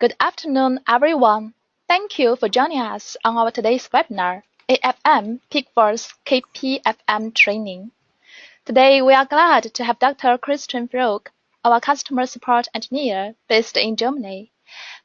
Good afternoon, everyone. Thank you for joining us on our today's webinar, AFM PeakForce KPFM training. Today, we are glad to have Dr. Christian Bruker, our customer support engineer based in Germany.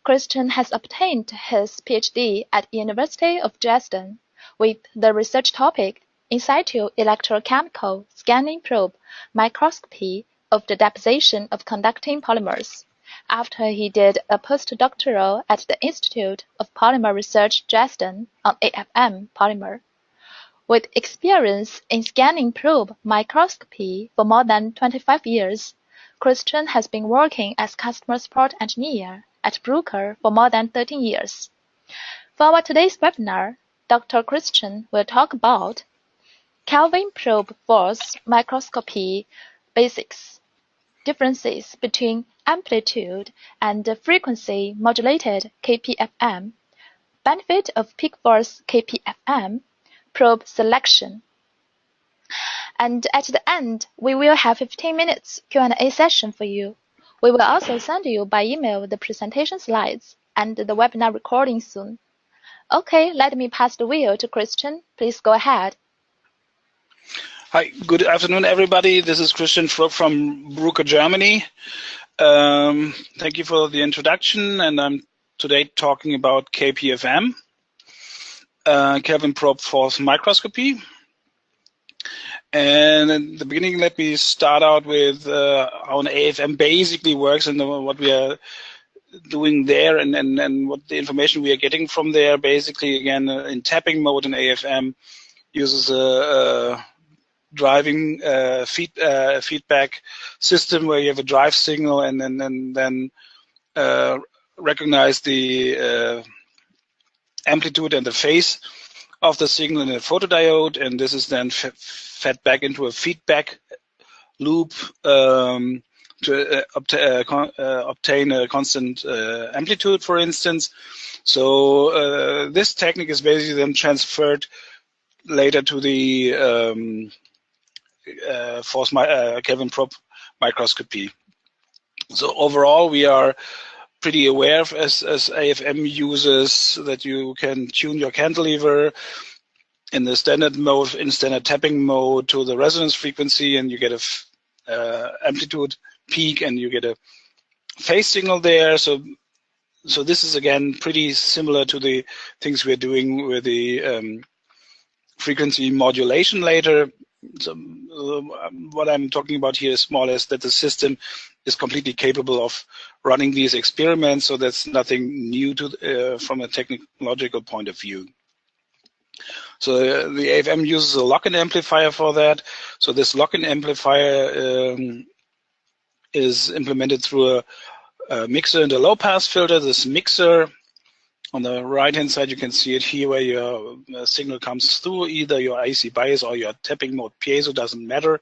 Christian has obtained his PhD at University of Dresden with the research topic in situ electrochemical scanning probe microscopy of the deposition of conducting polymers. After he did a postdoctoral at the Institute of Polymer Research Dresden on AFM polymer. With experience in scanning probe microscopy for more than 25 years, Christian has been working as customer support engineer at Bruker for more than 13 years. For our today's webinar, Dr. Christian will talk about Kelvin probe force microscopy basics, differences between amplitude and frequency modulated KPFM, benefit of PeakForce KPFM, probe selection. And at the end, we will have 15 minutes Q&A session for you. We will also send you by email the presentation slides and the webinar recording soon. Okay, let me pass the wheel to Christian. Please go ahead. Hi, good afternoon, everybody. This is Christian from Bruker, Germany. Thank you for the introduction, and I'm today talking about KPFM, Kelvin probe force microscopy. And in the beginning, let me start out with how an AFM basically works and what we are doing there and what the information we are getting from there. Basically, again, in tapping mode in AFM uses a driving feedback system where you have a drive signal and then recognize the amplitude and the phase of the signal in a photodiode, and this is then fed back into a feedback loop to obtain a constant amplitude, for instance. So this technique is basically then transferred later to the Kelvin probe microscopy. So overall, we are pretty aware of, as AFM users, that you can tune your cantilever in the standard mode, in standard tapping mode, to the resonance frequency, and you get a amplitude peak, and you get a phase signal there. So this is again pretty similar to the things we're doing with the frequency modulation later. So what I'm talking about here is more or less that the system is completely capable of running these experiments, so that's nothing new to from a technological point of view. So the AFM uses a lock-in amplifier for that. So this lock-in amplifier is implemented through a mixer and a low-pass filter. This mixer, on the right-hand side, you can see it here where your signal comes through, either your AC bias or your tapping mode piezo, doesn't matter.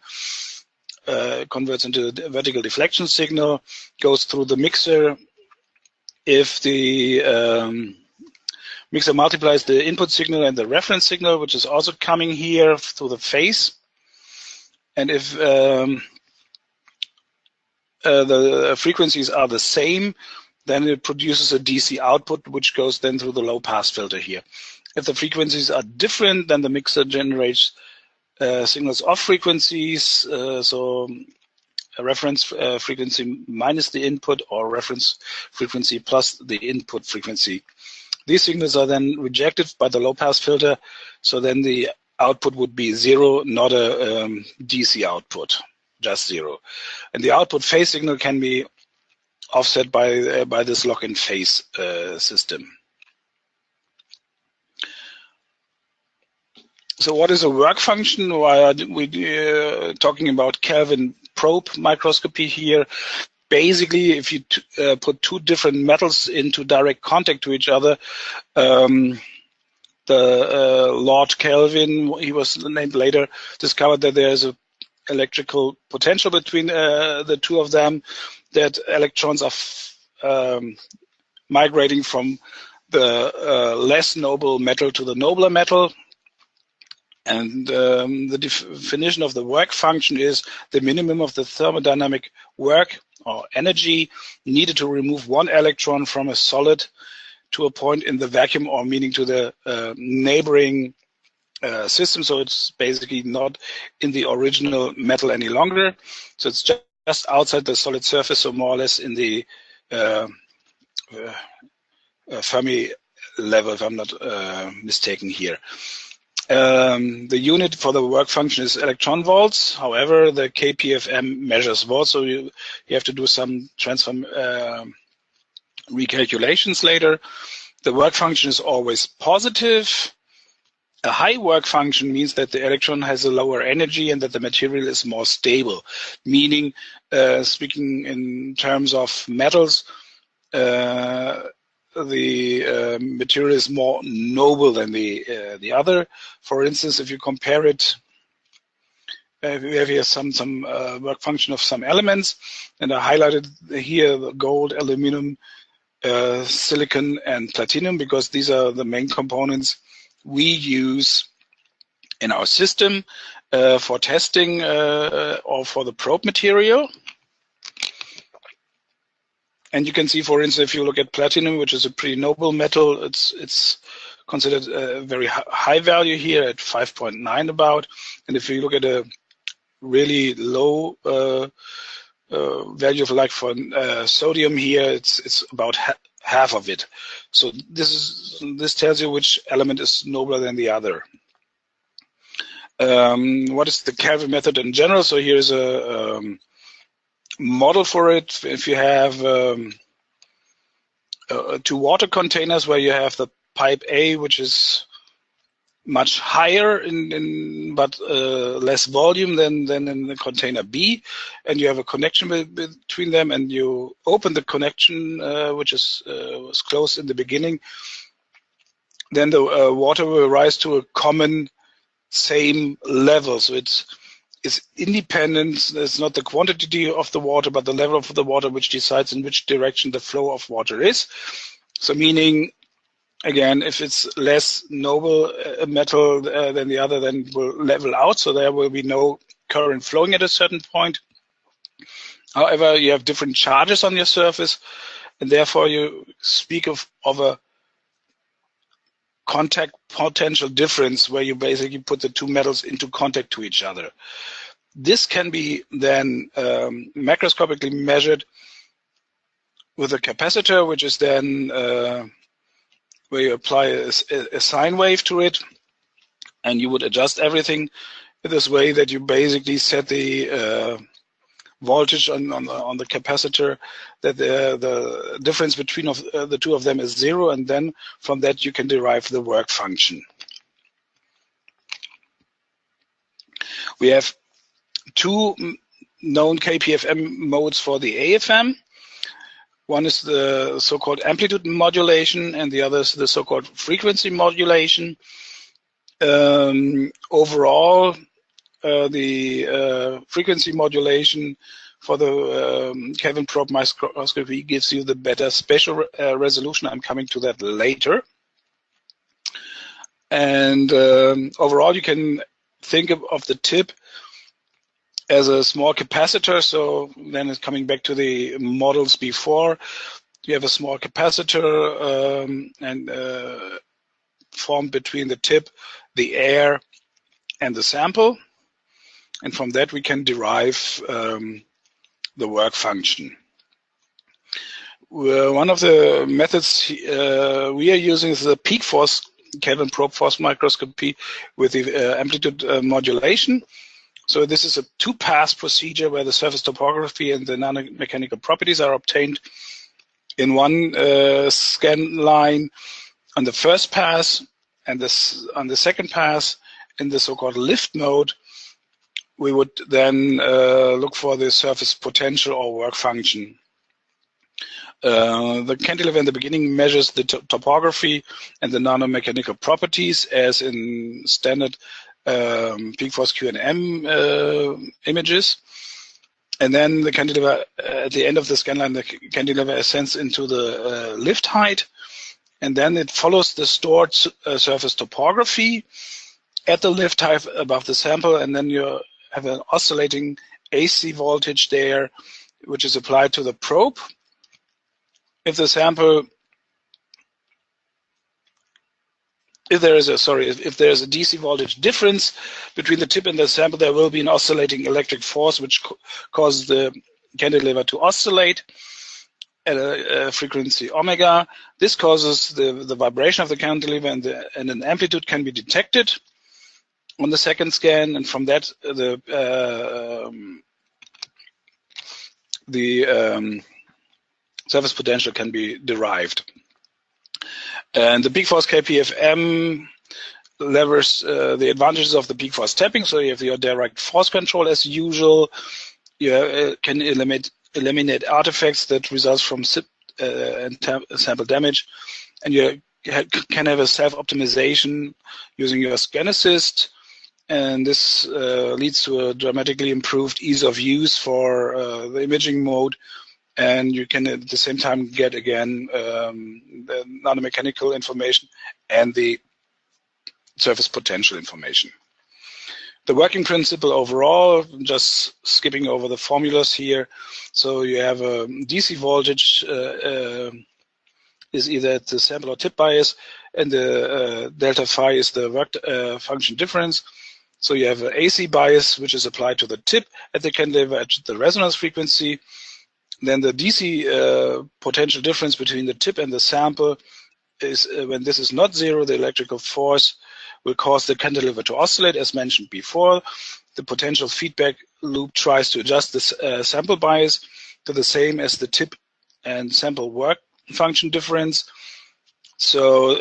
Converts into a vertical deflection signal, goes through the mixer. If the mixer multiplies the input signal and the reference signal, which is also coming here through the phase, and if the frequencies are the same, then it produces a DC output, which goes then through the low-pass filter here. If the frequencies are different, then the mixer generates signals off frequencies, so a reference frequency minus the input, or reference frequency plus the input frequency. These signals are then rejected by the low-pass filter, so then the output would be zero, not a DC output, just zero. And the output phase signal can be offset by this lock-in phase system. So what is a work function? Why are we talking about Kelvin probe microscopy here? Basically, if you put two different metals into direct contact to each other, the Lord Kelvin, he was named later, discovered that there is a electrical potential between the two of them, that electrons are migrating from the less noble metal to the nobler metal. And the definition of the work function is the minimum of the thermodynamic work or energy needed to remove one electron from a solid to a point in the vacuum, or meaning to the neighboring system. So it's basically not in the original metal any longer. So it's just outside the solid surface, so more or less in the Fermi level, if I'm not mistaken here. The unit for the work function is electron volts. However, the KPFM measures volts, so you have to do some transform recalculations later. The work function is always positive. A high work function means that the electron has a lower energy and that the material is more stable, meaning, speaking in terms of metals, the material is more noble than the other. For instance, if you compare it, we have here some work function of some elements, and I highlighted here the gold, aluminum, silicon, and platinum, because these are the main components we use in our system for testing or for the probe material. And you can see, for instance, if you look at platinum, which is a pretty noble metal, it's considered a very high value here at 5.9 about. And if you look at a really low value of, like for sodium here, it's about half of it. So this tells you which element is nobler than the other. What is the Kelvin method in general? So here's a model for it. If you have two water containers where you have the pipe A, which is much higher but less volume than in the container B, and you have a connection between them, and you open the connection which was closed in the beginning, then the water will rise to a common same level. So it's independent. It's not the quantity of the water, but the level of the water which decides in which direction the flow of water is. So meaning, again, if it's less noble metal than the other, then it will level out. So there will be no current flowing at a certain point. However, you have different charges on your surface, and therefore you speak of a contact potential difference, where you basically put the two metals into contact to each other. This can be then macroscopically measured with a capacitor, which is then where you apply a sine wave to it, and you would adjust everything in this way that you basically set the voltage on the capacitor, that the difference between the two of them is 0, and then from that you can derive the work function. We have two known KPFM modes for the AFM. One is the so-called amplitude modulation, and the other is the so-called frequency modulation. Overall, the frequency modulation for the Kelvin probe microscopy gives you the better spatial resolution. I'm coming to that later. And overall, you can think of the tip as a small capacitor. So then it's coming back to the models before. You have a small capacitor and formed between the tip, the air, and the sample. And from that we can derive the work function. One of the methods we are using is the PeakForce Kelvin probe force microscopy with the amplitude modulation. So this is a two-pass procedure where the surface topography and the nanomechanical properties are obtained in one scan line on the first pass, and on the second pass in the so-called lift mode, we would then look for the surface potential or work function. The cantilever in the beginning measures the topography and the nanomechanical properties as in standard PeakForce Q&M images. And then the cantilever, at the end of the scan line, the cantilever ascends into the lift height, and then it follows the stored surface topography at the lift height above the sample, and then you have an oscillating AC voltage there, which is applied to the probe. If the sample, if there is a DC voltage difference between the tip and the sample, there will be an oscillating electric force which causes the cantilever to oscillate at a frequency omega. This causes the vibration of the cantilever, and an amplitude can be detected on the second scan, and from that the surface potential can be derived. And the PeakForce KPFM levers the advantages of the PeakForce tapping. So you have your direct force control as usual. You can eliminate artifacts that result from sample damage, and you can have a self-optimization using your scan assist. And this leads to a dramatically improved ease of use for the imaging mode. And you can at the same time get, again, the nanomechanical information and the surface potential information. The working principle overall, just skipping over the formulas here. So you have a DC voltage is either at the sample or tip bias, and the delta phi is the work function difference. So you have an AC bias, which is applied to the tip at the cantilever at the resonance frequency. Then the DC potential difference between the tip and the sample is when this is not zero, the electrical force will cause the cantilever to oscillate, as mentioned before. The potential feedback loop tries to adjust the sample bias to the same as the tip and sample work function difference. So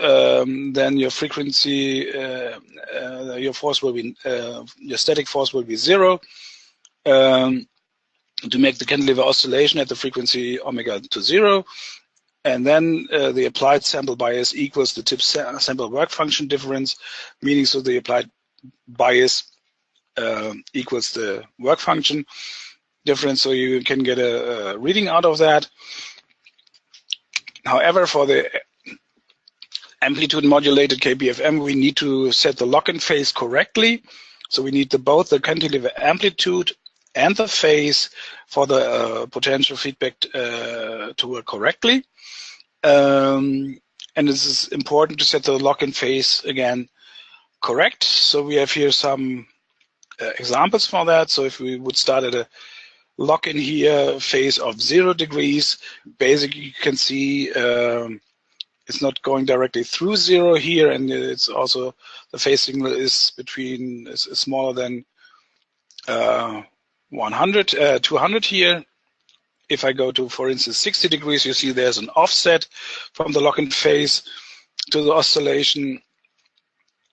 then your frequency, your force will be, your static force will be zero. To make the cantilever oscillation at the frequency omega to zero. And then the applied sample bias equals the tip sample work function difference, meaning so the applied bias equals the work function difference, so you can get a reading out of that. However, for the amplitude modulated KPFM, we need to set the lock-in phase correctly. So we need both the cantilever amplitude and the phase for the potential feedback to work correctly. And this is important to set the lock-in phase again correct. So we have here some examples for that. So if we would start at a lock-in here phase of 0 degrees, basically you can see it's not going directly through 0 here, and it's also the phase signal is between is smaller than 200 here. If I go to, for instance, 60 degrees, you see there's an offset from the lock-in phase to the oscillation,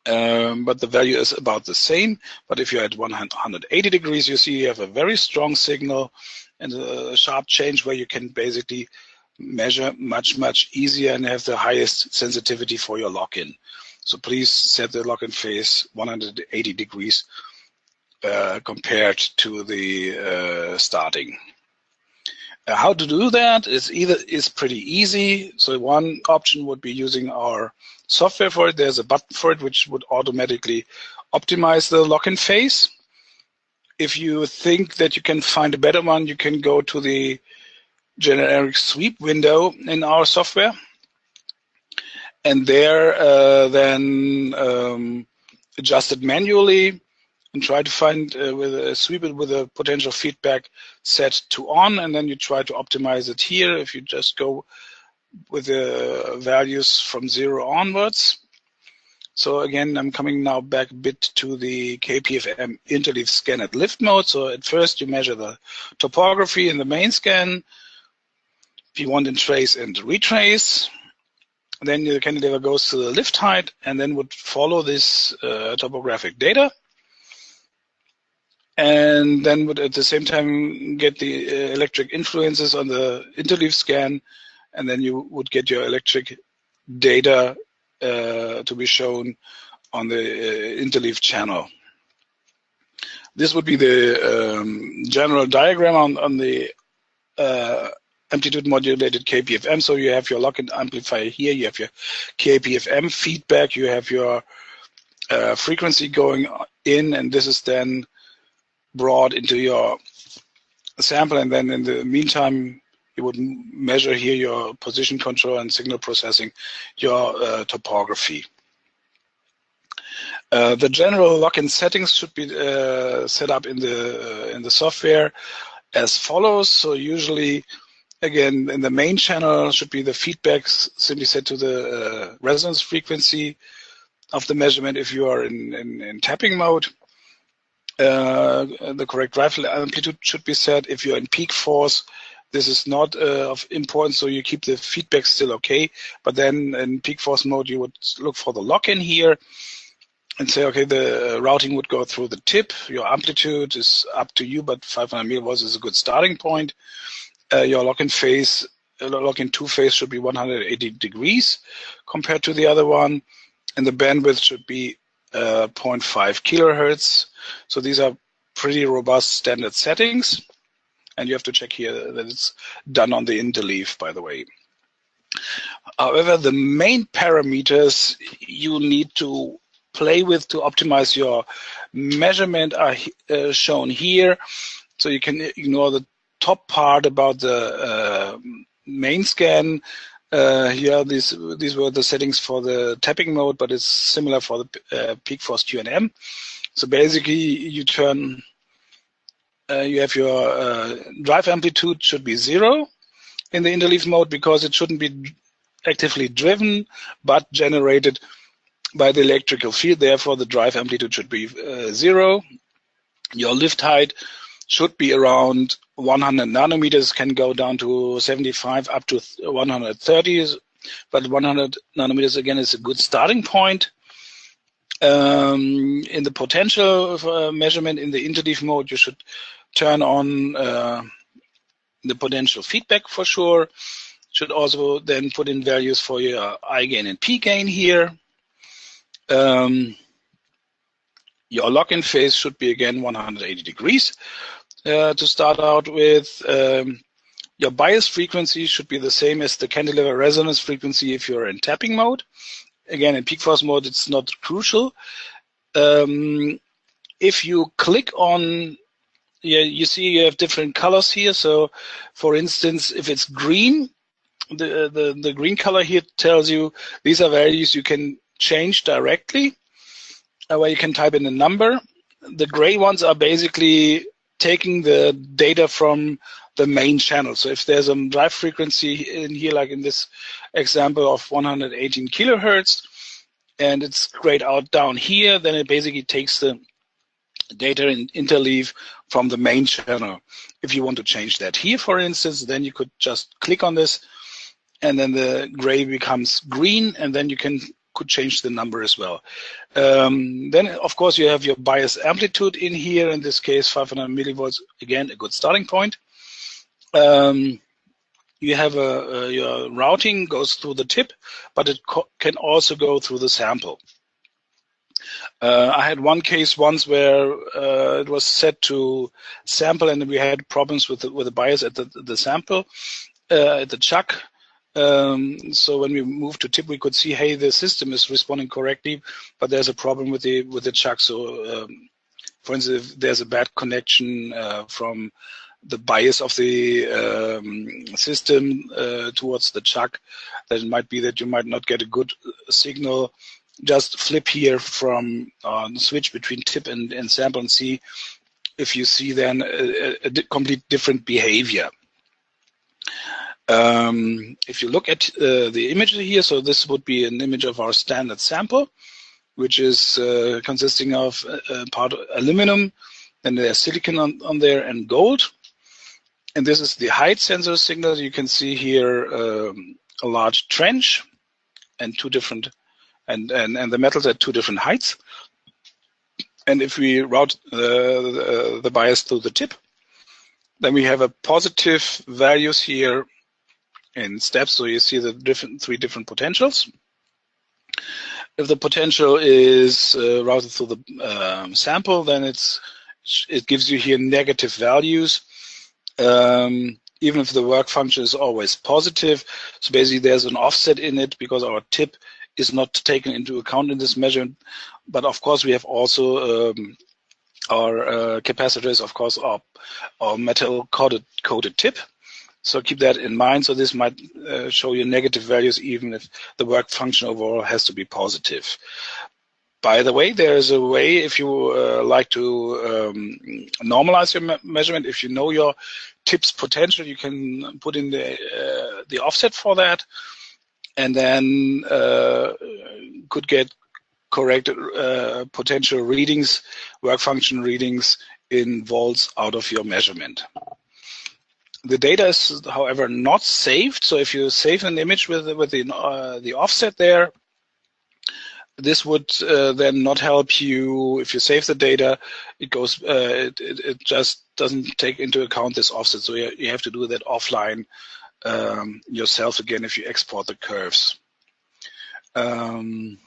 but the value is about the same. But if you're at 180 degrees, you see you have a very strong signal and a sharp change where you can basically measure much easier and have the highest sensitivity for your lock-in. So please set the lock-in phase 180 degrees compared to the starting. How to do that is pretty easy. So one option would be using our software for it. There's a button for it which would automatically optimize the lock-in phase. If you think that you can find a better one, you can go to the generic sweep window in our software, and there then adjust it manually and try to find sweep it with a potential feedback set to on, and then you try to optimize it here. If you just go with the values from 0 onwards. So again, I'm coming now back a bit to the KPFM interleave scan at lift mode. So at first you measure the topography in the main scan. If you want in trace and retrace, then the cantilever goes to the lift height and then would follow this topographic data. And then would at the same time get the electric influences on the interleave scan, and then you would get your electric data to be shown on the interleave channel. This would be the general diagram on the amplitude modulated KPFM. So you have your lock-in amplifier here, you have your KPFM feedback, you have your frequency going in, and this is then brought into your sample, and then in the meantime, you would measure here your position control and signal processing, your topography. The general lock-in settings should be set up in the software as follows. So usually, again, in the main channel should be the feedback simply set to the resonance frequency of the measurement if you are in tapping mode. The correct drive amplitude should be set. If you're in PeakForce, this is not of importance, so you keep the feedback still okay. But then in PeakForce mode, you would look for the lock-in here and say, okay, the routing would go through the tip. Your amplitude is up to you, but 500 millivolts is a good starting point. Your lock-in phase, lock-in 2 phase should be 180 degrees compared to the other one, and the bandwidth should be 0.5 kilohertz. So these are pretty robust standard settings, and you have to check here that it's done on the interleave, by the way. However, the main parameters you need to play with to optimize your measurement are shown here. So you can ignore the top part about the main scan. Here, these were the settings for the tapping mode, but it's similar for the PeakForce QNM. So basically, you turn, you have your drive amplitude should be 0 in the interleave mode because it shouldn't be actively driven, but generated by the electrical field. Therefore, the drive amplitude should be 0. Your lift height should be around 100 nanometers, can go down to 75 up to 130, but 100 nanometers again is a good starting point. In the potential measurement in the interleave mode, you should turn on the potential feedback for sure. Should also then put in values for your I gain and P gain here. Your lock-in phase should be again 180 degrees. To start out with, your bias frequency should be the same as the cantilever resonance frequency if you're in tapping mode. Again, in PeakForce mode, it's not crucial. If you click on, you see you have different colors here. So, for instance, if it's green, the green color here tells you these are values you can change directly, where you can type in a number. The gray ones are basically taking the data from the main channel. So if there's a drive frequency in here, like in this example of 118 kilohertz, and it's grayed out down here, then it basically takes the data in interleave from the main channel. If you want to change that here, for instance, then you could just click on this, and then the gray becomes green, and then you could change the number as well. Then, of course, you have your bias amplitude in here. In this case, 500 millivolts, again, a good starting point. You have your routing goes through the tip, but it can also go through the sample. I had one case once where it was set to sample, and we had problems with the bias at the sample, at the chuck. So when we moved to tip, we could see, hey, the system is responding correctly, but there's a problem with the chuck. So, for instance, if there's a bad connection from the bias of the system towards the chuck, then it might be that you might not get a good signal. Just flip here from switch between tip and sample and see if you see then a complete different behavior. If you look at the image here, so this would be an image of our standard sample, which is consisting of part aluminum, and there's silicon on there and gold. And this is the height sensor signal. You can see here a large trench and two different, and the metals at two different heights. And if we route the bias through the tip, then we have a positive values here in steps. So you see the three different potentials. If the potential is routed through the sample, then it gives you here negative values, even if the work function is always positive. So basically there's an offset in it because our tip is not taken into account in this measurement. But of course we have also Our capacitor is, of course, our metal coated tip. So keep that in mind. So this might show you negative values even if the work function overall has to be positive. By the way, there is a way if you like to normalize your measurement. If you know your tip's potential, you can put in the offset for that, and then could get correct potential readings, work function readings in volts out of your measurement. The data is, however, not saved. So if you save an image with the offset there, this would then not help you. If you save the data, it goes. It just doesn't take into account this offset. So you have to do that offline yourself again if you export the curves. Now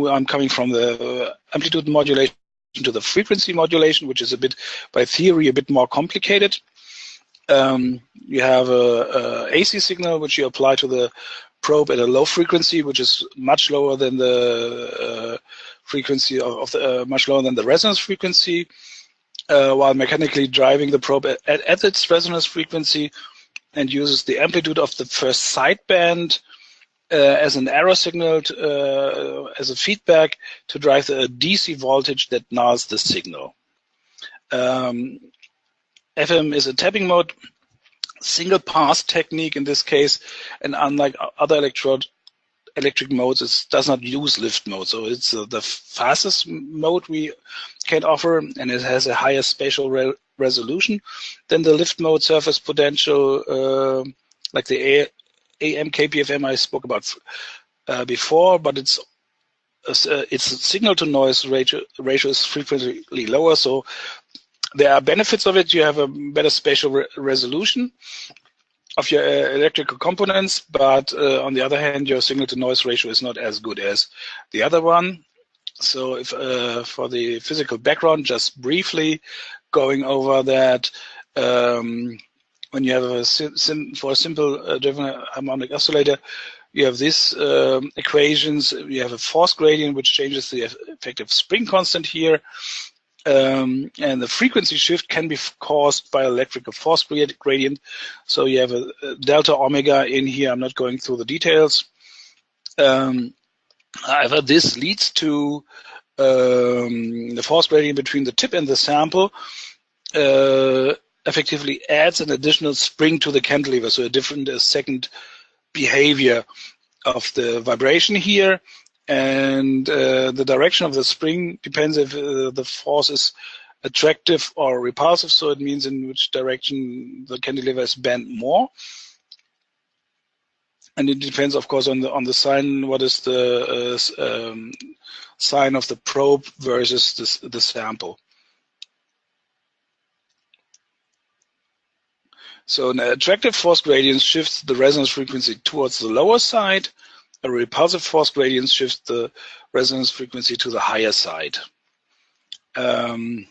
I'm coming from the amplitude modulation to the frequency modulation, which is a bit, by theory, a bit more complicated. You have a AC signal which you apply to the probe at a low frequency, which is much lower than the frequency of the much lower than the resonance frequency, while mechanically driving the probe at its resonance frequency, and uses the amplitude of the first sideband as an error signal as a feedback to drive the DC voltage that nulls the signal. FM is a tapping mode, single pass technique in this case, and unlike other electric modes, it does not use lift mode. So it's the fastest mode we can offer, and it has a higher spatial resolution than the lift mode surface potential, like the AM KPFM I spoke about before, but its signal to noise ratio is frequently lower. So there are benefits of it. You have a better spatial resolution of your electrical components, but on the other hand, your signal to noise ratio is not as good as the other one. So if for the physical background, just briefly going over that, when you have for a simple driven harmonic oscillator, you have these equations. You have a force gradient which changes the effective spring constant here. And the frequency shift can be caused by electrical force gradient. So you have a delta omega in here. I'm not going through the details. However, this leads to the force gradient between the tip and the sample effectively adds an additional spring to the cantilever, so a second behavior of the vibration here. And the direction of the spring depends if the force is attractive or repulsive, so it means in which direction the cantilever is bent more. And it depends, of course, on the sign. What is the sign of the probe versus the sample? So an attractive force gradient shifts the resonance frequency towards the lower side. A repulsive force gradient shifts the resonance frequency to the higher side. Again,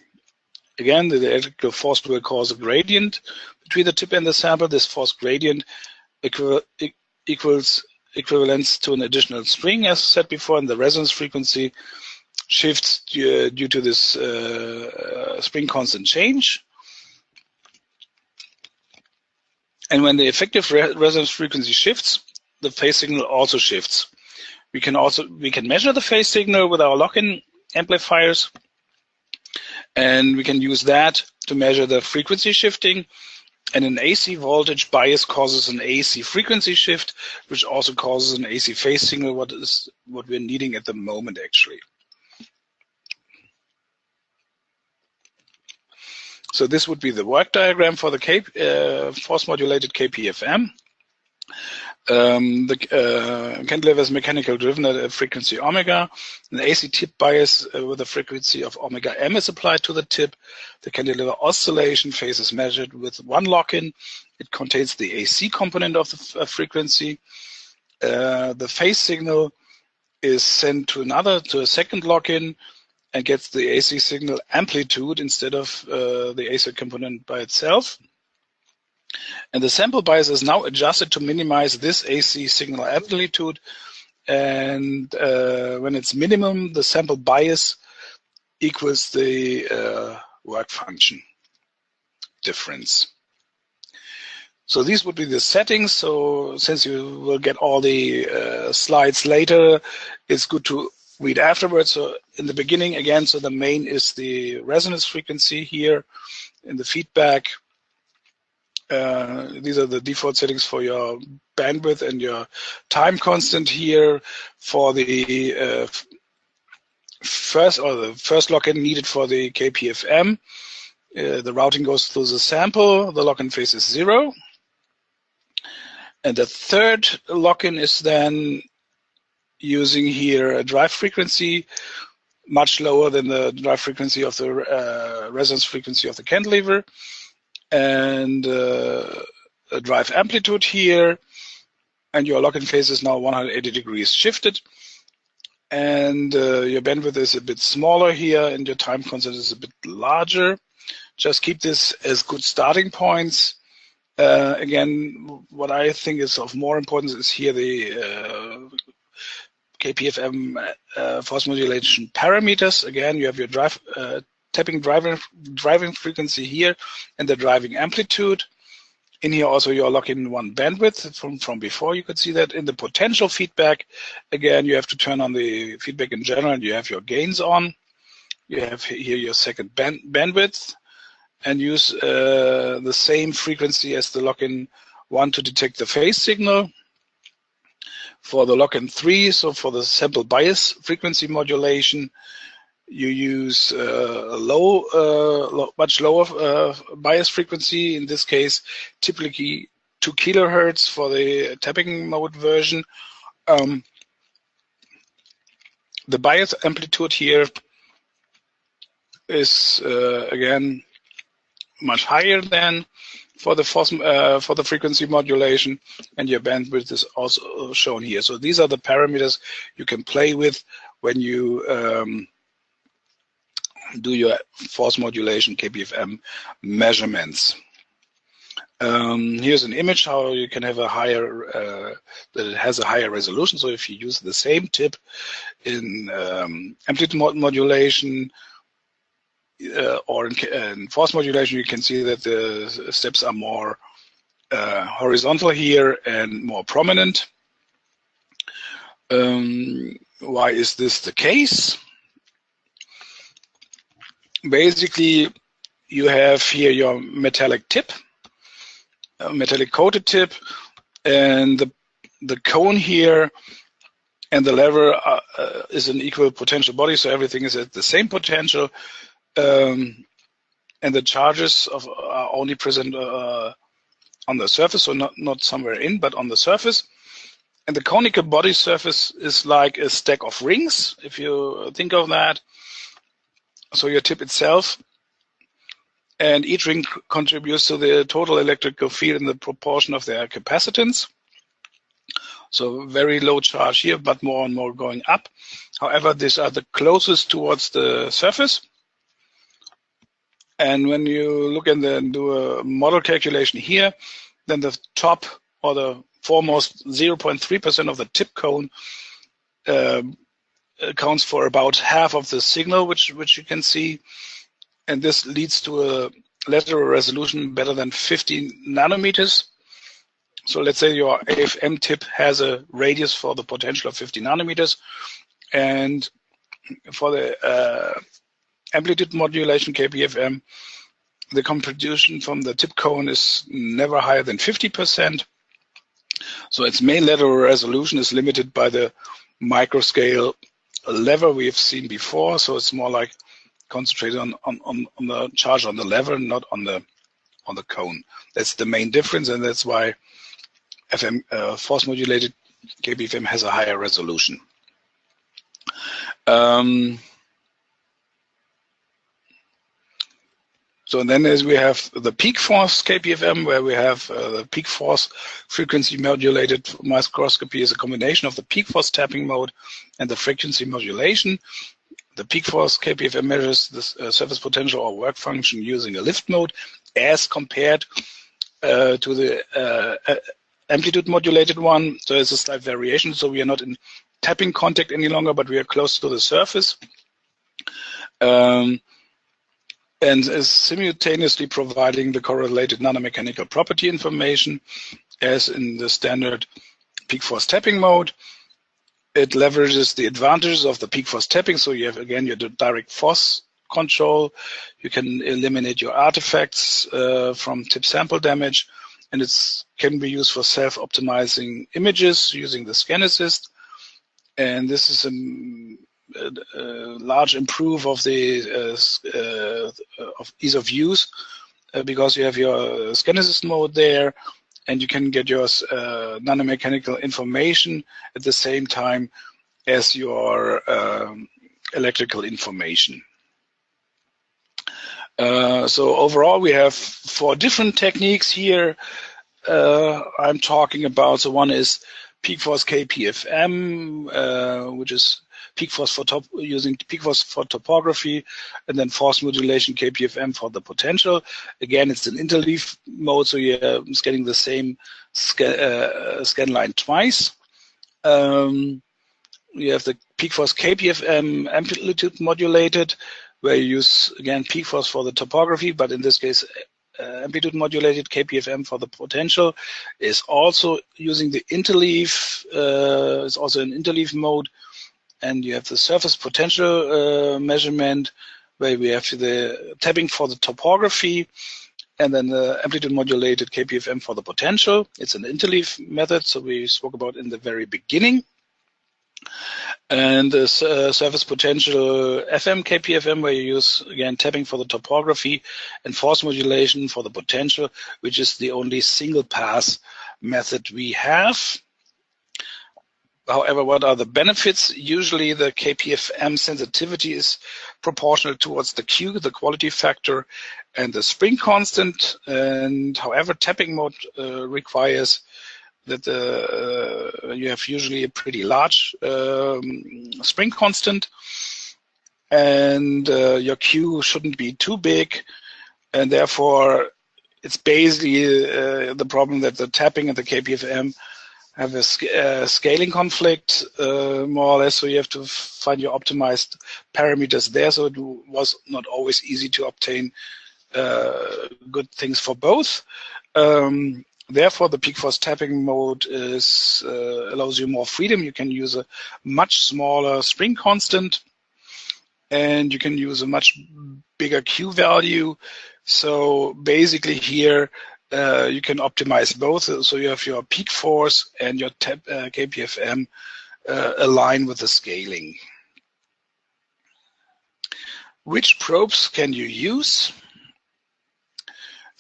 the electrical force will cause a gradient between the tip and the sample. This force gradient equals equivalence to an additional spring, as said before, and the resonance frequency shifts due to this spring constant change. And when the effective resonance frequency shifts, the phase signal also shifts. We can measure the phase signal with our lock-in amplifiers, and we can use that to measure the frequency shifting. And an AC voltage bias causes an AC frequency shift, which also causes an AC phase signal, what we're needing at the moment, actually. So this would be the work diagram for the force-modulated KPFM. The cantilever is mechanically driven at a frequency omega. An AC tip bias with a frequency of omega m is applied to the tip. The cantilever oscillation phase is measured with one lock-in. It contains the AC component of the frequency. The phase signal is sent to a second lock-in and gets the AC signal amplitude instead of the AC component by itself. And the sample bias is now adjusted to minimize this AC signal amplitude. And when it's minimum, the sample bias equals the work function difference. So these would be the settings. So since you will get all the slides later, it's good to read afterwards. So in the beginning, again, so the main is the resonance frequency here in the feedback. These are the default settings for your bandwidth and your time constant here for the first lock-in needed for the KPFM. The routing goes through the sample. The lock-in phase is 0. And the third lock-in is then using here a drive frequency much lower than the drive frequency of the resonance frequency of the cantilever, and a drive amplitude here, and your lock-in phase is now 180 degrees shifted, and your bandwidth is a bit smaller here, and your time constant is a bit larger. Just keep this as good starting points. Again, what I think is of more importance is here the KPFM force modulation parameters. Again, you have your drive tapping driving frequency here and the driving amplitude. In here also your lock-in one bandwidth from before. You could see that in the potential feedback. Again, you have to turn on the feedback in general, and you have your gains on. You have here your second bandwidth, and use the same frequency as the lock-in 1 to detect the phase signal. For the lock-in 3, so for the sample bias frequency modulation, you use much lower bias frequency, in this case typically 2 kilohertz for the tapping mode version. The bias amplitude here is again much higher than for the frequency modulation, and your bandwidth is also shown here. So these are the parameters you can play with when you do your force modulation KPFM measurements. Here's an image how you can have a higher that it has a higher resolution. So if you use the same tip in amplitude modulation or in force modulation, you can see that the steps are more horizontal here and more prominent. Why is this the case? Basically, you have here your metallic tip, a metallic coated tip, and the cone here and the lever is an equal potential body, so everything is at the same potential. And the charges are only present on the surface, so not somewhere in, but on the surface. And the conical body surface is like a stack of rings, if you think of that. So your tip itself, and each ring contributes to the total electrical field in the proportion of their capacitance. So very low charge here, but more and more going up. However, these are the closest towards the surface. And when you look and then do a model calculation here, then the top or the foremost 0.3% of the tip cone accounts for about half of the signal, which you can see. And this leads to a lateral resolution better than 15 nanometers. So let's say your AFM tip has a radius for the potential of 50 nanometers. And for the amplitude modulation KPFM, the contribution from the tip cone is never higher than 50%. So its main lateral resolution is limited by the microscale lever we've seen before. So it's more like concentrated on the charge on the lever, not on the cone. That's the main difference, and that's why FM force modulated KPFM has a higher resolution. So then as we have the PeakForce KPFM, where we have the PeakForce frequency modulated microscopy is a combination of the PeakForce tapping mode and the frequency modulation. The PeakForce KPFM measures the surface potential or work function using a lift mode as compared to the amplitude modulated one. So there's a slight variation. So we are not in tapping contact any longer, but we are close to the surface. and is simultaneously providing the correlated nanomechanical property information as in the standard PeakForce tapping mode. It leverages the advantages of the PeakForce tapping, so you have again your direct force control. You can eliminate your artifacts from tip sample damage, and it can be used for self-optimizing images using the scan assist. And this is a large improve of the of ease of use because you have your scan assist mode there, and you can get your nanomechanical information at the same time as your electrical information. So overall, we have 4 different techniques here I'm talking about. So one is PeakForce KPFM, which is PeakForce using PeakForce for topography, and then force modulation KPFM for the potential. Again, it's an interleaf mode, so you're scanning the same scan line twice. You have the PeakForce KPFM amplitude modulated, where you use, again, PeakForce for the topography, but in this case, amplitude modulated KPFM for the potential is also using the interleaf, it's also an interleaf mode. And you have the surface potential measurement, where we have the tapping for the topography, and then the amplitude modulated KPFM for the potential. It's an interleaf method, so we spoke about in the very beginning. And the surface potential FM KPFM, where you use, again, tapping for the topography and force modulation for the potential, which is the only single pass method we have. However, what are the benefits? Usually the KPFM sensitivity is proportional towards the Q, the quality factor, and the spring constant. And however, tapping mode requires that you have usually a pretty large spring constant, and your Q shouldn't be too big, and therefore it's basically the problem that the tapping and the KPFM have a scaling conflict, more or less, so you have to find your optimized parameters there, so it was not always easy to obtain good things for both. Therefore, the PeakForce tapping mode allows you more freedom. You can use a much smaller spring constant, and you can use a much bigger Q value. So basically here, you can optimize both. So you have your PeakForce and your KPFM align with the scaling. Which probes can you use?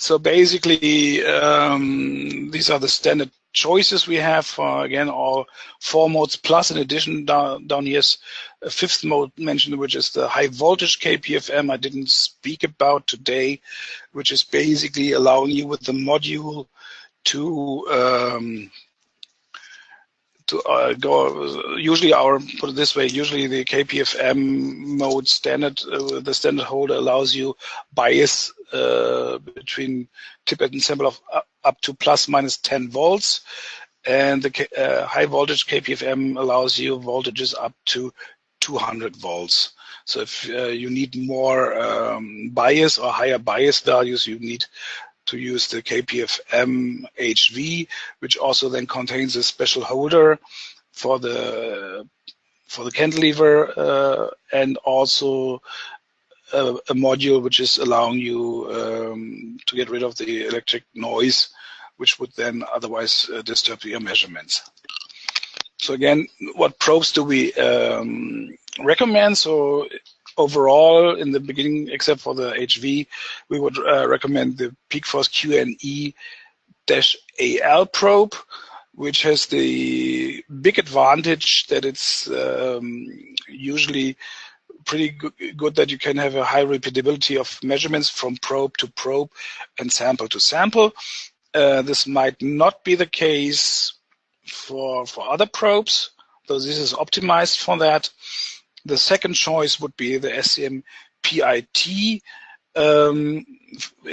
So basically, these are the standard choices we have for, again, all 4 modes, plus in addition down here's a 5th mode mentioned, which is the high voltage KPFM I didn't speak about today, which is basically allowing you with the module to go, usually put it this way, usually the KPFM mode standard, the standard holder allows you bias between tip and sample of up to plus minus 10 volts. And the high voltage KPFM allows you voltages up to 200 volts. So if you need more bias or higher bias values, you need to use the KPFM HV, which also then contains a special holder for the cantilever, and also a module which is allowing you to get rid of the electric noise, which would then otherwise disturb your measurements. So again, what probes do we recommend? So overall, in the beginning, except for the HV, we would recommend the PeakForce QNE-AL probe, which has the big advantage that it's usually pretty good that you can have a high repeatability of measurements from probe to probe and sample to sample. This might not be the case for other probes, though this is optimized for that. The second choice would be the SCM PIT. In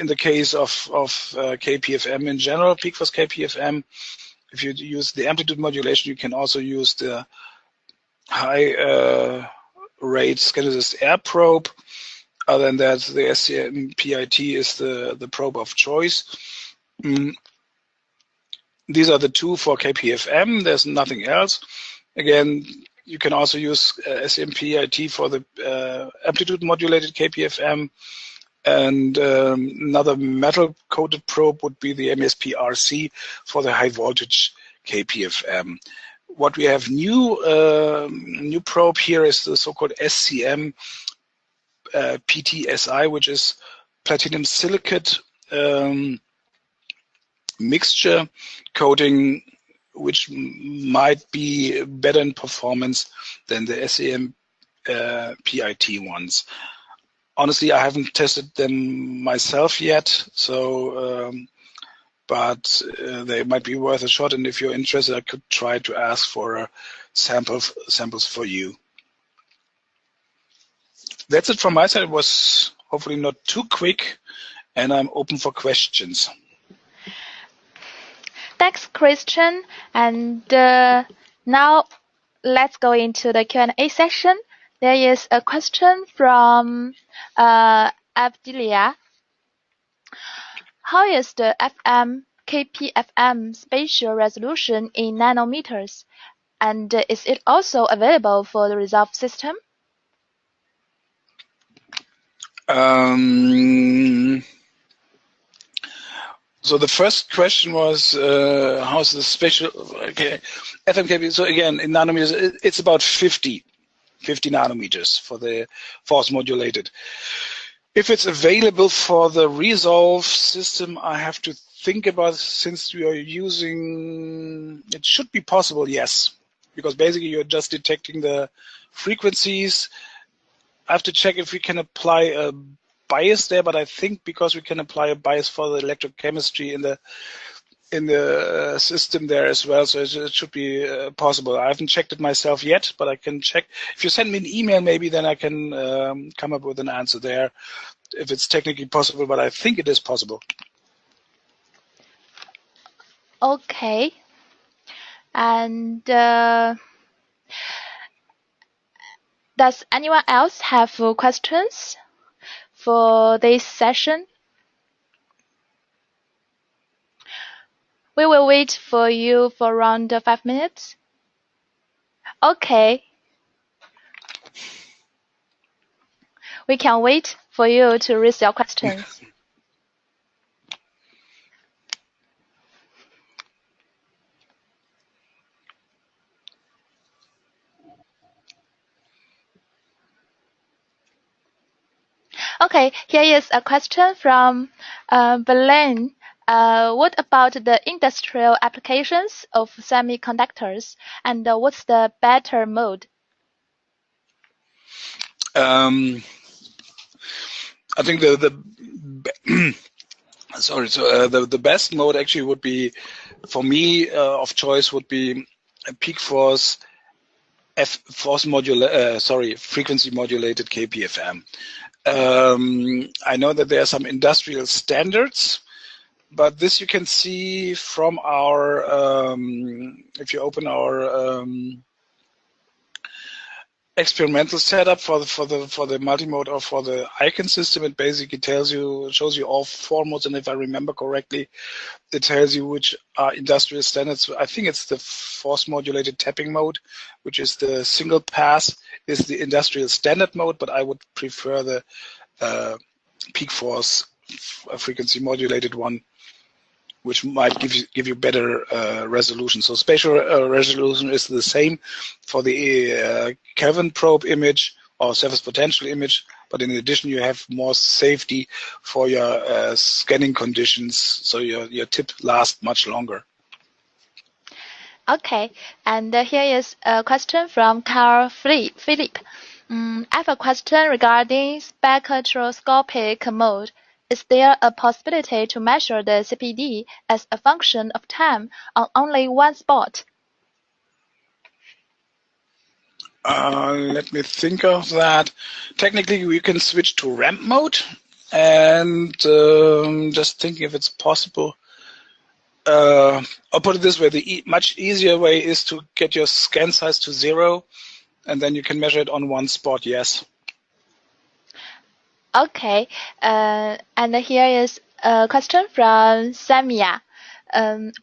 the case of KPFM in general, PeakForce KPFM, if you use the amplitude modulation, you can also use the high rate scan assist air probe. Other than that, the SCM PIT is the probe of choice. These are the two for KPFM. There's nothing else. Again, you can also use SCM PIT for the amplitude modulated KPFM. And another metal-coated probe would be the MSP-RC for the high-voltage KPFM. What we have new probe here is the so-called SCM PTSI, which is platinum silicate mixture coating, which might be better in performance than the SCM PIT ones. Honestly, I haven't tested them myself yet, so but they might be worth a shot. And if you're interested, I could try to ask for samples for you. That's it from my side. It was hopefully not too quick, and I'm open for questions. Thanks, Christian. And now let's go into the Q&A session. There is a question from Abdilia. How is the KPFM spatial resolution in nanometers? And is it also available for the Resolve system? So the first question was, how's the spatial, okay, FMKP, so again, in nanometers, it's about 50 nanometers for the force modulated. If it's available for the Resolve system, I have to think about, since we are using, it should be possible, yes, because basically you're just detecting the frequencies. I have to check if we can apply a bias there, but I think because we can apply a bias for the electrochemistry in the system there as well, so it should be possible. I haven't checked it myself yet, but I can check. If you send me an email, maybe then I can come up with an answer there, if it's technically possible, but I think it is possible. Okay. And does anyone else have questions for this session? We will wait for you for around 5 minutes. Okay. We can wait for you to raise your questions. Okay, here is a question from Belen. What about the industrial applications of semiconductors, and what's the better mode? I think the best mode actually would be, for me, of choice would be a PeakForce frequency modulated KPFM. I know that there are some industrial standards, but this you can see from our, if you open our experimental setup for the multimode or for the icon system, it basically shows you all 4 modes, and if I remember correctly, it tells you which are industrial standards. I think it's the force modulated tapping mode, which is the single pass, is the industrial standard mode, but I would prefer the PeakForce frequency modulated one, which might give you better resolution. So spatial resolution is the same for the Kelvin probe image or surface potential image, but in addition you have more safety for your scanning conditions, so your tip lasts much longer. Okay, and here is a question from Carl Philip. I have a question regarding spectroscopic mode. Is there a possibility to measure the CPD as a function of time on only one spot? Let me think of that. Technically, we can switch to ramp mode, and just thinking if it's possible. I'll put it this way: the much easier way is to get your scan size to 0 and then you can measure it on one spot, yes. Okay, and here is a question from Samia.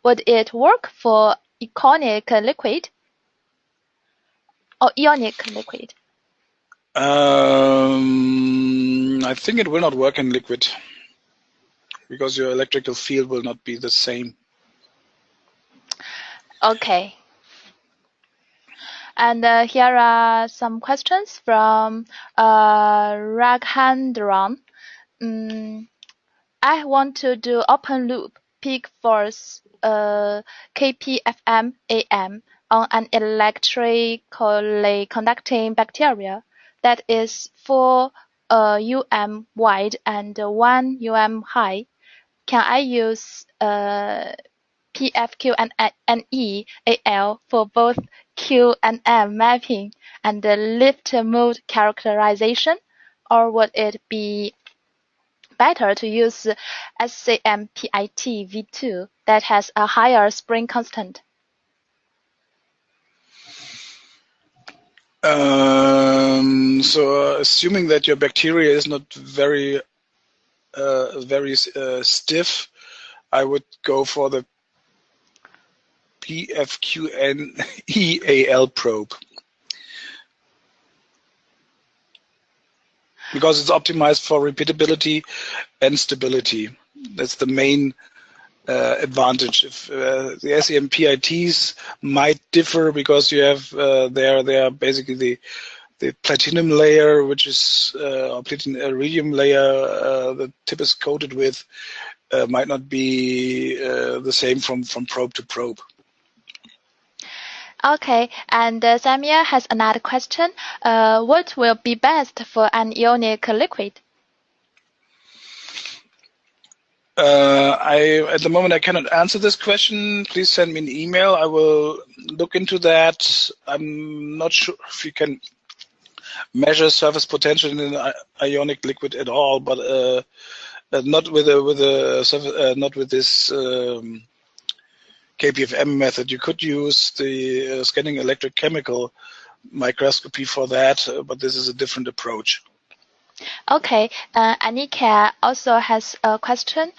Would it work for iconic liquid or ionic liquid? I think it will not work in liquid because your electrical field will not be the same. Okay. And here are some questions from Raghandran. I want to do open loop PeakForce KPFM AM on an electrically conducting bacteria that is 4 UM wide and 1 UM high. Can I use PFQ and NEAL for both Q and M mapping and the lift mode characterization, or would it be better to use SAMPIT V2 that has a higher spring constant? So assuming that your bacteria is not very stiff, I would go for the PFQNEAL probe because it's optimized for repeatability and stability. That's the main advantage. If the SEMPITs might differ because you have they are basically the platinum layer, which is iridium layer the tip is coated with, might not be the same from probe to probe. Okay, and Samia has another question. What will be best for an ionic liquid? At the moment I cannot answer this question. Please send me an email. I will look into that. I'm not sure if you can measure surface potential in an ionic liquid at all, but not with this KPFM method. You could use the scanning electrochemical microscopy for that, but this is a different approach. Okay, Anika also has a question.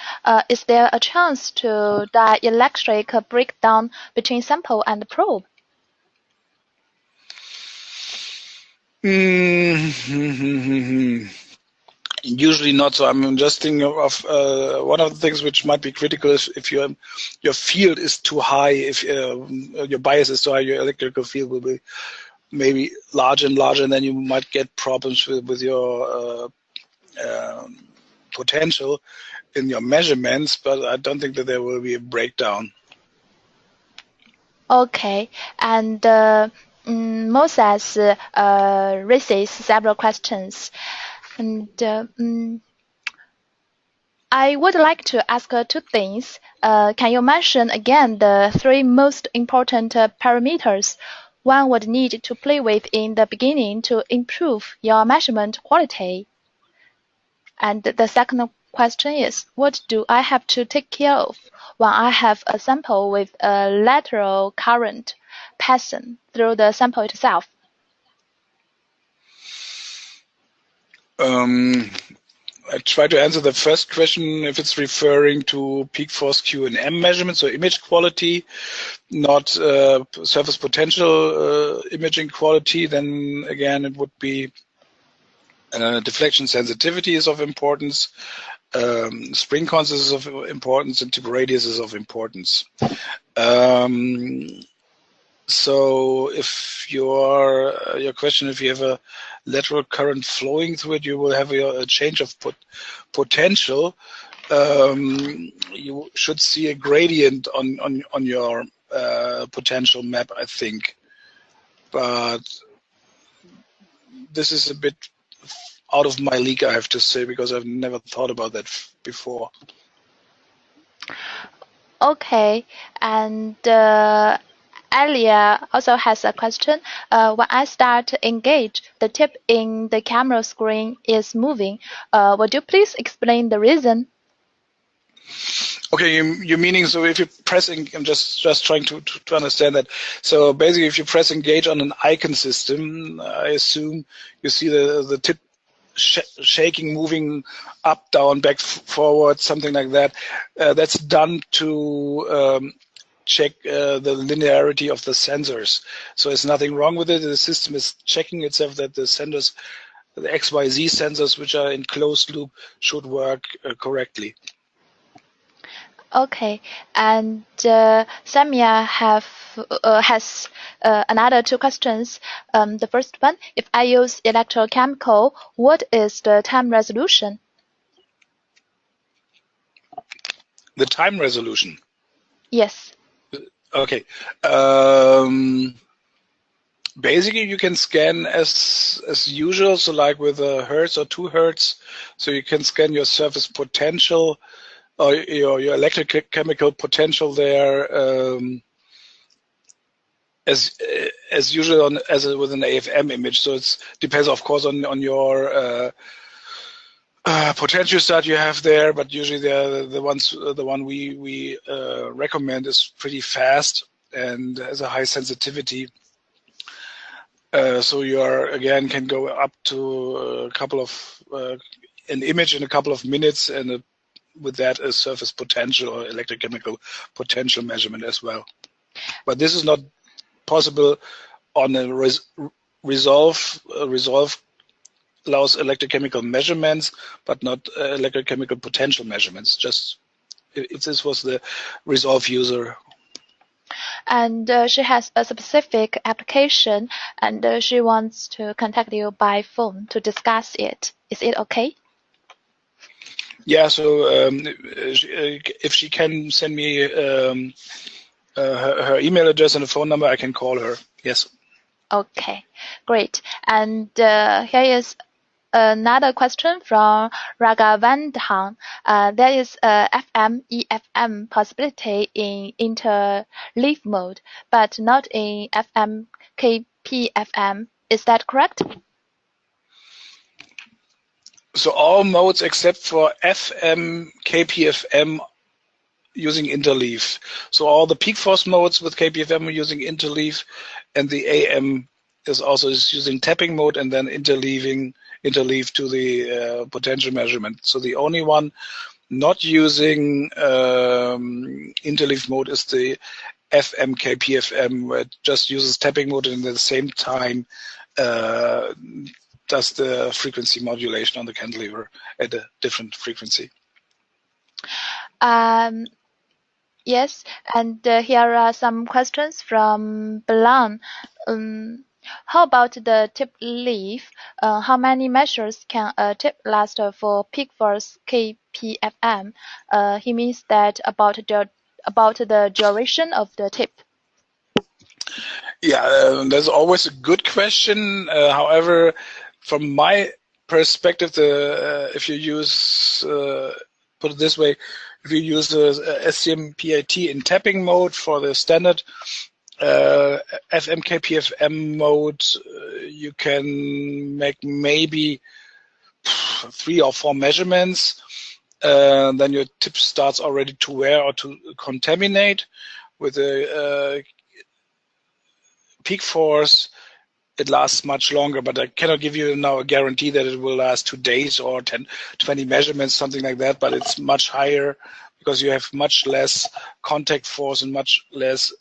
Is there a chance to dielectric breakdown between sample and probe? Usually not. So I'm just thinking of one of the things which might be critical is if your field is too high, if your bias is too high, your electrical field will be maybe larger and larger, and then you might get problems with your potential in your measurements, but I don't think that there will be a breakdown. Okay, and Moses raises several questions, and I would like to ask two things. Can you mention again the three most important parameters one would need to play with in the beginning to improve your measurement quality? And the second question is, what do I have to take care of when I have a sample with a lateral current passing through the sample itself? I try to answer the first question if it's referring to PeakForce Q and M measurements, so image quality, not surface potential imaging quality. Then again, it would be deflection sensitivity is of importance, spring constant is of importance, and tip radius is of importance. So if your question, if you have a lateral current flowing through it, you will have a change of potential. You should see a gradient on your potential map, I think. But this is a bit out of my league, I have to say, because I've never thought about that before. Okay, and Alia also has a question. When I start to engage, the tip in the camera screen is moving. Would you please explain the reason? Okay, you're meaning, so if you're pressing, I'm just trying to understand that. So basically, if you press engage on an icon system, I assume you see the tip shaking, moving up, down, back, forward, something like that. That's done to check the linearity of the sensors. So there's nothing wrong with it. The system is checking itself that the sensors, the XYZ sensors, which are in closed loop, should work correctly. Okay, and Samia has another two questions. The first one, if I use electrochemical, what is the time resolution? The time resolution? Yes. Okay. Basically, you can scan as usual, so like with a hertz or 2 hertz. So you can scan your surface potential or your electrochemical potential there as usual with an AFM image. So it depends, of course, on your potential start you have there, but usually the one we recommend is pretty fast and has a high sensitivity. So you again can go up to a couple of an image in a couple of minutes, and with that a surface potential or electrochemical potential measurement as well. But this is not possible on a Resolve. Resolve allows electrochemical measurements, but not electrochemical potential measurements. Just if this was the Resolve user. And she has a specific application, and she wants to contact you by phone to discuss it. Is it okay? Yeah, so if she can send me her email address and a phone number, I can call her. Yes. Okay, great. And here is another question from Raghavendhan. There is a FM-EFM possibility in interleave mode, but not in FM KPFM. Is that correct? So all modes except for FM KPFM using interleave. So all the PeakForce modes with KPFM are using interleave, and the AM is also using tapping mode and then interleave to the potential measurement. So the only one not using interleave mode is the FM KPFM, where it just uses tapping mode and at the same time does the frequency modulation on the cantilever at a different frequency. Yes, and here are some questions from Belan. How about the tip leaf? How many measures can a tip last for PeakForce KPFM? He means that about the duration of the tip. Yeah, that's always a good question. However, from my perspective, if you use, put it this way, if you use the SCM-PIT in tapping mode for the standard FM KPFM mode, you can make maybe 3 or 4 measurements. Then your tip starts already to wear or to contaminate. With the PeakForce, it lasts much longer, but I cannot give you now a guarantee that it will last 2 days or 10, 20 measurements, something like that, but it's much higher because you have much less contact force and much less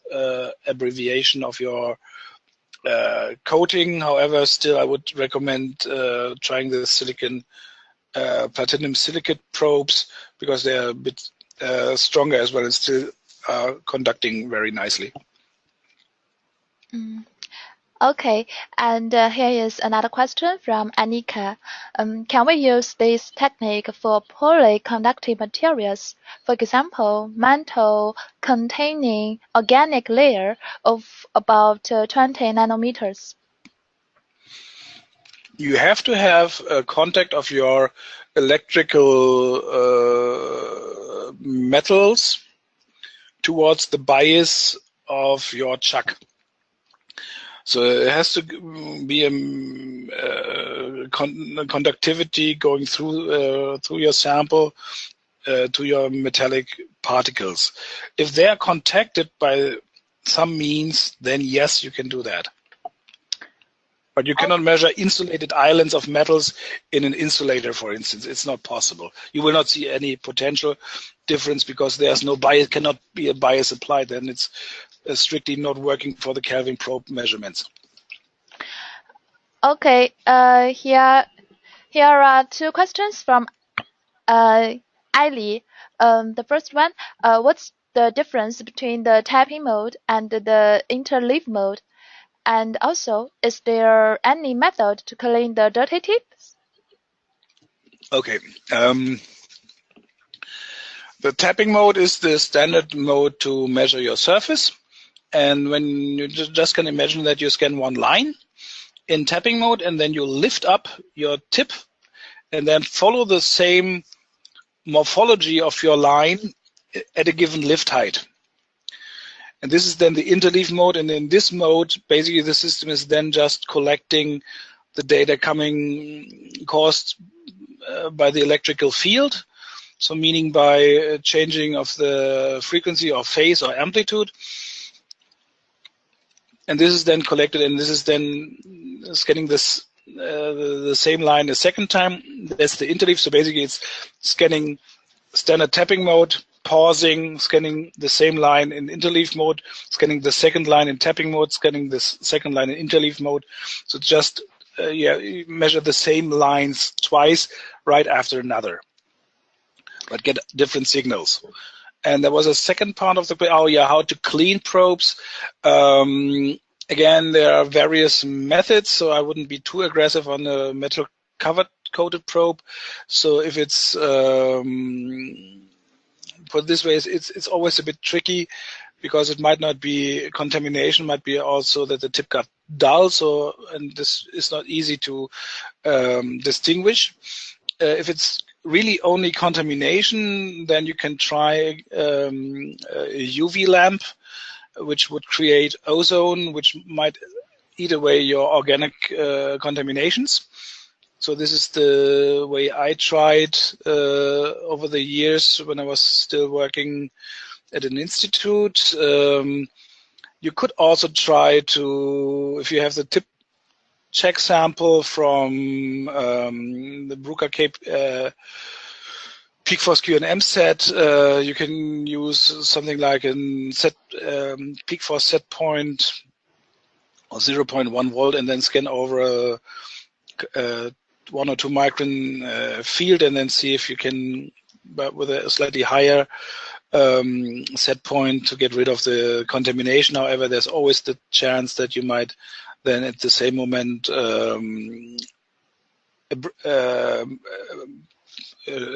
abbreviation of your coating. However, still I would recommend trying the platinum silicate probes because they're a bit stronger as well and still conducting very nicely. Okay, and here is another question from Anika. Can we use this technique for poorly conducting materials? For example, mantle containing organic layer of about 20 nanometers. You have to have a contact of your electrical metals towards the bias of your chuck. So it has to be a conductivity going through your sample to your metallic particles. If they are contacted by some means, then yes, you can do that. But you cannot measure insulated islands of metals in an insulator, for instance. It's not possible. You will not see any potential difference because there's no bias, cannot be a bias applied. Then it's strictly not working for the Kelvin probe measurements. Okay, here are two questions from Eili. The first one, what's the difference between the tapping mode and the interleave mode? And also, is there any method to clean the dirty tips? Okay. The tapping mode is the standard mode to measure your surface. And when you just can imagine that you scan one line in tapping mode, and then you lift up your tip and then follow the same morphology of your line at a given lift height. And this is then the interleave mode. And in this mode, basically the system is then just collecting the data caused by the electrical field. So meaning by changing of the frequency or phase or amplitude. And this is then collected, and this is then scanning this the same line a second time. That's the interleave. So basically it's scanning standard tapping mode, pausing, scanning the same line in interleave mode, scanning the second line in tapping mode, scanning this second line in interleave mode. So just you measure the same lines twice right after another, but get different signals. And there was a second part of the how to clean probes. Again, there are various methods, so I wouldn't be too aggressive on a metal coated probe. So if it's put this way, it's always a bit tricky because it might not be contamination, might be also that the tip got dull. So, and this is not easy to distinguish. If it's really only contamination, then you can try a UV lamp, which would create ozone, which might eat away your organic contaminations. So this is the way I tried over the years when I was still working at an institute. You could also try to, if you have the tip check sample from the Bruker PeakForce Q&M set, you can use something like a PeakForce set point or 0.1 volt and then scan over a 1 or 2 micron field and then see if you can, but with a slightly higher set point, to get rid of the contamination. However, there's always the chance that you might then at the same moment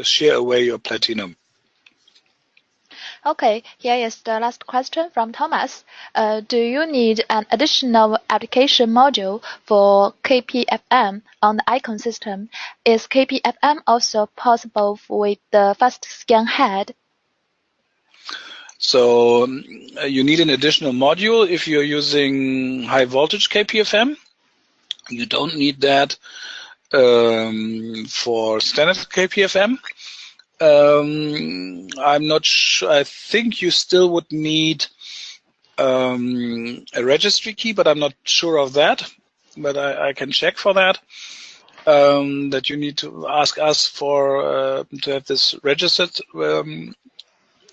shear away your platinum. Okay, here is the last question from Thomas. Do you need an additional application module for KPFM on the icon system? Is KPFM also possible with the fast scan head? So you need an additional module if you're using high voltage KPFM. You don't need that for standard KPFM. I'm not sure. I think you still would need a registry key, but I'm not sure of that. But I can check for that. That you need to ask us for to have this registered.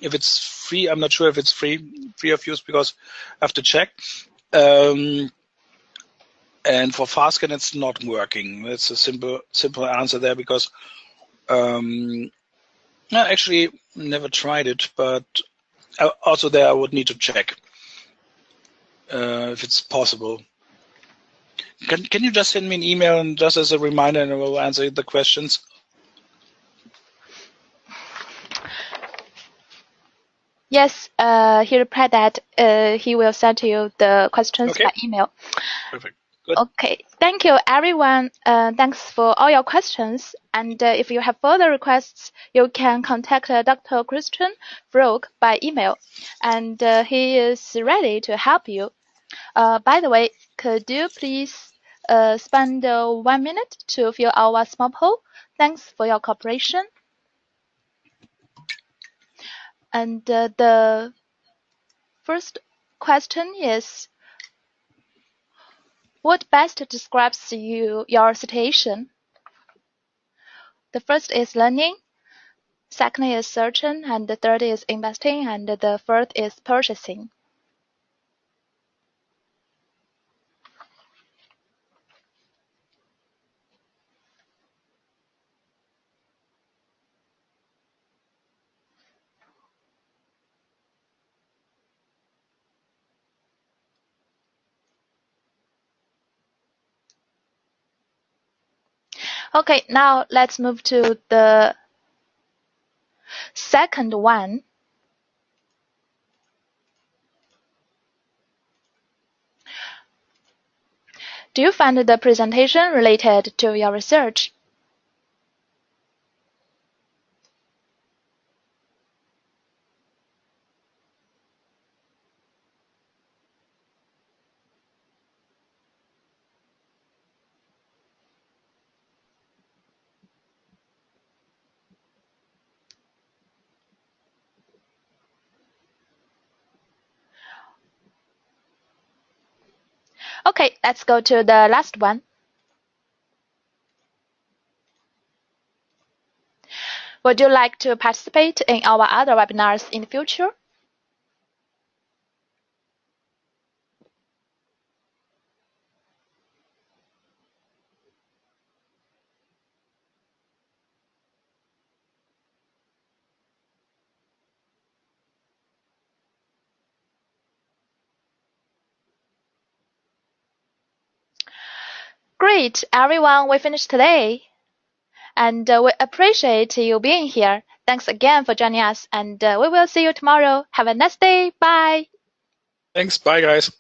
If it's free, I'm not sure if it's free of use because I have to check. And for FastScan, it's not working. It's a simple answer there because I actually never tried it, but also there I would need to check if it's possible. Can you just send me an email and just as a reminder, and I will answer the questions? Yes, he replied that he will send you the questions by email. Perfect. Good. Okay, thank you everyone. Thanks for all your questions. And if you have further requests, you can contact Dr. Christian Brook by email, and he is ready to help you. By the way, could you please spend 1 minute to fill our small poll? Thanks for your cooperation. And the first question is, what best describes your situation? The first is learning, second is searching, and the third is investing, and the fourth is purchasing. Okay, now let's move to the second one. Do you find the presentation related to your research? Okay, let's go to the last one. Would you like to participate in our other webinars in the future? Great, everyone, we finished today. And we appreciate you being here. Thanks again for joining us, and we will see you tomorrow. Have a nice day. Bye. Thanks. Bye, guys.